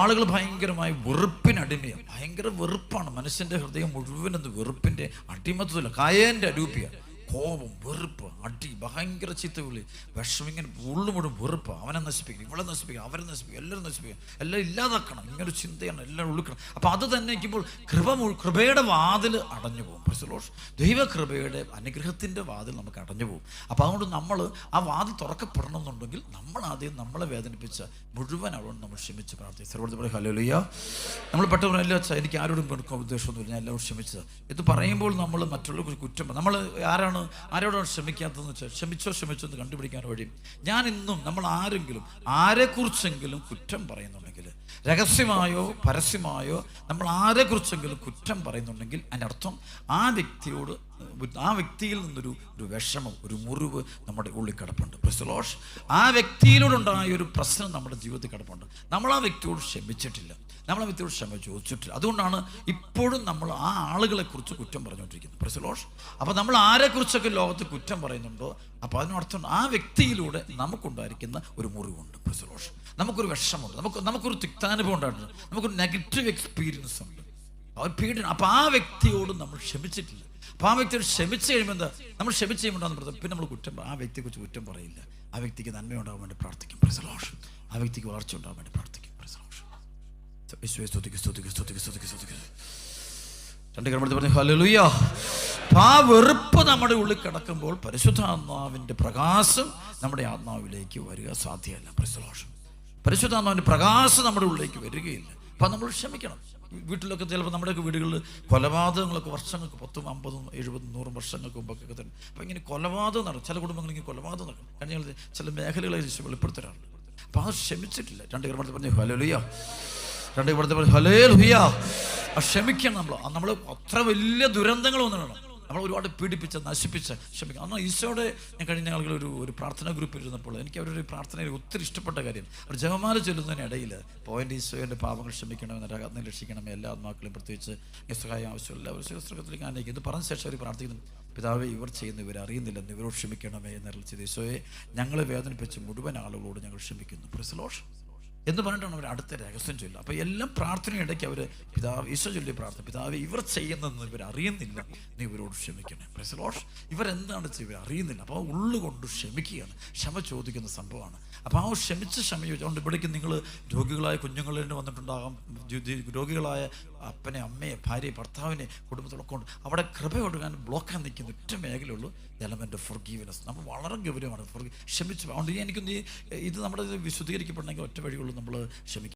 ആളുകൾ ഭയങ്കരമായി വെറുപ്പിനടിമയാണ്. ഭയങ്കര വെറുപ്പാണ്. മനുഷ്യൻ്റെ ഹൃദയം മുഴുവനെന്ന് വെറുപ്പിൻ്റെ അടിമത്തത്തില്ല. കയേൻ്റെ അരൂപിയ കോപം, വെറുപ്പ്, അടി, ഭയങ്കര ചീത്തവിളി, വിഷമം, ഇങ്ങനെ ഉള്ളു മുഴുവൻ വെറുപ്പ്. അവനെ നശിപ്പിക്കണം, ഇവളെ നശിപ്പിക്കണം, അവരെ നശിപ്പിക്കണം, എല്ലാവരും നശിപ്പിക്കണം, എല്ലാം ഇല്ലാതാക്കണം, ഇങ്ങനൊരു ചിന്തയാണ് എല്ലാം ഉള്ളിക്കണം. അപ്പം അത് തന്നെ ഇരിക്കുമ്പോൾ കൃപയുടെ വാതിൽ അടഞ്ഞു പോകും. പ്രൈസ്. ദൈവകൃപയുടെ അനുഗ്രഹത്തിൻ്റെ വാതിൽ നമുക്ക് അടഞ്ഞു പോകും. അപ്പം അതുകൊണ്ട് നമ്മൾ ആ വാതിൽ തുറക്കപ്പെടണം എന്നുണ്ടെങ്കിൽ നമ്മൾ ആദ്യം നമ്മളെ വേദനിപ്പിച്ച മുഴുവൻ അവളോട് നമ്മൾ ക്ഷമിച്ച് പ്രാർത്ഥിക്കും. സർവ്വ ഹല്ലേലൂയ. നമ്മൾ പെട്ടെന്ന് എല്ലാ എനിക്ക് ആരോടും വെറുക്കാൻ ഉദ്ദേശമൊന്നുമില്ല, ഞാൻ എല്ലാവരും ക്ഷമിച്ചത്. ഇത് പറയുമ്പോൾ നമ്മൾ മറ്റുള്ളവർക്ക് കുറ്റം, നമ്മൾ ആരോടാണ് ക്ഷമിക്കാത്തതെന്ന് വെച്ചാൽ ക്ഷമിച്ചോ എന്ന് കണ്ടുപിടിക്കാൻ വഴി ഞാൻ ഇന്നും നമ്മൾ ആരെങ്കിലും ആരെക്കുറിച്ചെങ്കിലും കുറ്റം പറയുന്നുണ്ടെങ്കിൽ, രഹസ്യമായോ പരസ്യമായോ നമ്മൾ ആരെക്കുറിച്ചെങ്കിലും കുറ്റം പറയുന്നുണ്ടെങ്കിൽ അതിനർത്ഥം ആ വ്യക്തിയിൽ നിന്നൊരു വിഷമം, ഒരു മുറിവ് നമ്മുടെ ഉള്ളിൽ കിടപ്പുണ്ട്. പ്രൈസ്. ആ വ്യക്തിയിലൂടുണ്ടായ ഒരു പ്രശ്നം നമ്മുടെ ജീവിതത്തിൽ കിടപ്പുണ്ട്. നമ്മൾ ആ വ്യക്തിയോട് ക്ഷമിച്ചിട്ടില്ല, നമ്മൾ ആ വ്യക്തിയോട് ക്ഷമ ചോദിച്ചിട്ടില്ല. അതുകൊണ്ടാണ് ഇപ്പോഴും നമ്മൾ ആ ആളുകളെക്കുറിച്ച് കുറ്റം പറഞ്ഞുകൊണ്ടിരിക്കുന്നത്. പ്രൈസ്. അപ്പോൾ നമ്മൾ ആരെക്കുറിച്ചൊക്കെ ലോകത്ത് കുറ്റം പറയുന്നുണ്ടോ, അപ്പോൾ അതിനർത്ഥം ആ വ്യക്തിയിലൂടെ നമുക്കുണ്ടായിരിക്കുന്ന ഒരു മുറിവുണ്ട്. പ്രൈസ്. നമുക്കൊരു വിഷമമുണ്ട്, നമുക്കൊരു തിക്താനുഭവം ഉണ്ടായിട്ടുണ്ട്, നമുക്കൊരു നെഗറ്റീവ് എക്സ്പീരിയൻസ് ഉണ്ട്, അവർ പീഡനം. അപ്പോൾ ആ വ്യക്തിയോട് നമ്മൾ ക്ഷമിച്ചിട്ടില്ല. അപ്പോൾ ആ വ്യക്തിയോട് ക്ഷമിച്ച് കഴിയുമ്പോൾ എന്താ, നമ്മൾ ക്ഷമിച്ച് കഴിയുമ്പോൾ പിന്നെ നമ്മൾ ആ വ്യക്തിയെക്കുറിച്ച് കുറ്റം പറയില്ല. ആ വ്യക്തിക്ക് നന്മയുണ്ടാകാൻ വേണ്ടി പ്രാർത്ഥിക്കും. പ്രൈസ്. ആ വ്യക്തിക്ക് വളർച്ച ഉണ്ടാകാൻ വേണ്ടി പ്രാർത്ഥിക്കും. ഹല്ലേലൂയ. ആ വെറുപ്പ് നമ്മുടെ ഉള്ളിൽ കിടക്കുമ്പോൾ പരിശുദ്ധാത്മാവിൻ്റെ പ്രകാശം നമ്മുടെ ആത്മാവിലേക്ക് വരിക സാധ്യമല്ല. പരിശുദ്ധാത്മാവിൻ്റെ പ്രകാശം നമ്മുടെ ഉള്ളിലേക്ക് വരികയില്ല. അപ്പം നമ്മൾ ക്ഷമിക്കണം. വീട്ടിലൊക്കെ ചിലപ്പോൾ നമ്മുടെയൊക്കെ വീടുകളിൽ കൊലപാതകങ്ങളൊക്കെ വർഷങ്ങൾക്ക് 10, 50, 70, 100 വർഷങ്ങൾക്ക് മുമ്പൊക്കെ തന്നെ. അപ്പം ഇങ്ങനെ കൊലപാതകം നടക്കും. ചില കുടുംബങ്ങൾ ഇങ്ങനെ കൊലപാതകം നടക്കും. കഴിഞ്ഞ ചില മേഖലകളെ വെളിപ്പെടുത്തരാറുണ്ട്. അപ്പം അത് ക്ഷമിച്ചിട്ടില്ല. 2 കർമ്മത്തിൽ പറഞ്ഞു ഹല്ലേലൂയ. 2 കർമ്മത്തിൽ ഹല്ലേലൂയ. ക്ഷമിക്കണം. നമ്മൾ അത്ര വലിയ ദുരന്തങ്ങൾ വന്നിടണം. നമ്മൾ ഒരുപാട് പീഡിപ്പിച്ച, നശിപ്പിച്ച ക്ഷമിക്കണം. അന്ന് ഈശോയുടെ ഞാൻ കഴിഞ്ഞ ആളുകൾ ഒരു പ്രാർത്ഥനാ ഗ്രൂപ്പിൽ ഇരുന്നപ്പോൾ എനിക്ക് അവരുടെ പ്രാർത്ഥനയിൽ ഒത്തിരി ഇഷ്ടപ്പെട്ട കാര്യം, അവർ ജപമാല ചൊല്ലുന്നതിനിടയിൽ പോയിന്റ് ഈശോയുടെ പാപങ്ങൾ ക്ഷമിക്കണമെന്ന്, നരകാഗ്നി രക്ഷിക്കണമേ, എല്ലാ ആത്മാക്കളും പ്രത്യേകിച്ച് സഹായം ആവശ്യമില്ല ഒരു ശുശ്രൂഷത്തിലേക്ക് ആനയിക്കും. ഇത് പറഞ്ഞ ശേഷം അവർ പ്രാർത്ഥിക്കുന്നു, പിതാവേ, ഇവർ ചെയ്യുന്ന ഇവർ അറിയുന്നില്ലെന്ന്, ഇവരോട് ക്ഷമിക്കണമേ എന്നറിൽ ചെയ്ത് ഈശോയെ ഞങ്ങളെ വേദനിപ്പിച്ച് മുഴുവൻ ആളുകളോട് ഞങ്ങൾ ക്ഷമിക്കുന്നു. പ്രൈസ് എന്ന് പറഞ്ഞിട്ടാണ് അവർ അടുത്ത രഹസ്യം ചൊല്ലുക. അപ്പോൾ എല്ലാം പ്രാർത്ഥനയിടയ്ക്ക് അവർ പിതാവ് ഈശോ ചൊല്ലി പ്രാർത്ഥന, പിതാവ് ഇവർ ചെയ്യുന്നതെന്ന് ഇവർ അറിയുന്നില്ല, നീ ഇവരോട് ക്ഷമിക്കണേ. പ്രൈസ്. ഇവരെന്താണ് ചെയ്യുക ഇവർ അറിയുന്നില്ല. അപ്പോൾ ഉള്ളുകൊണ്ട് ക്ഷമിക്കുകയാണ്, ക്ഷമ ചോദിക്കുന്ന സംഭവമാണ്. അപ്പോൾ ആ ക്ഷമിച്ച ക്ഷമ ചോദിച്ചുകൊണ്ട് ഇവിടേക്ക് നിങ്ങൾ രോഗികളായ കുഞ്ഞുങ്ങളിൽ നിന്ന് വന്നിട്ടുണ്ടാകാം, രോഗികളായ അപ്പനെ, അമ്മയെ, ഭാര്യയെ, ഭർത്താവിനെ, കുടുംബത്തിലൊക്കെ ഉണ്ട്. അവിടെ കൃപ കൊടുക്കാൻ ബ്ലോക്കാൻ നിൽക്കുന്ന ഒറ്റ മേഖലയുള്ളൂ, എലമെൻ്റ് ഓഫ് ഫോർഗീവ്നെസ്. നമ്മൾ വളരെ ഗൗരവമാണ് ക്ഷമിച്ചു. അതുകൊണ്ട് എനിക്കൊന്ന് ഇത് നമ്മുടെ വിശുദ്ധീകരിക്കപ്പെടണമെങ്കിൽ ഒറ്റ വഴിയുള്ളൂ, നമ്മൾ ക്ഷമിക്കുക.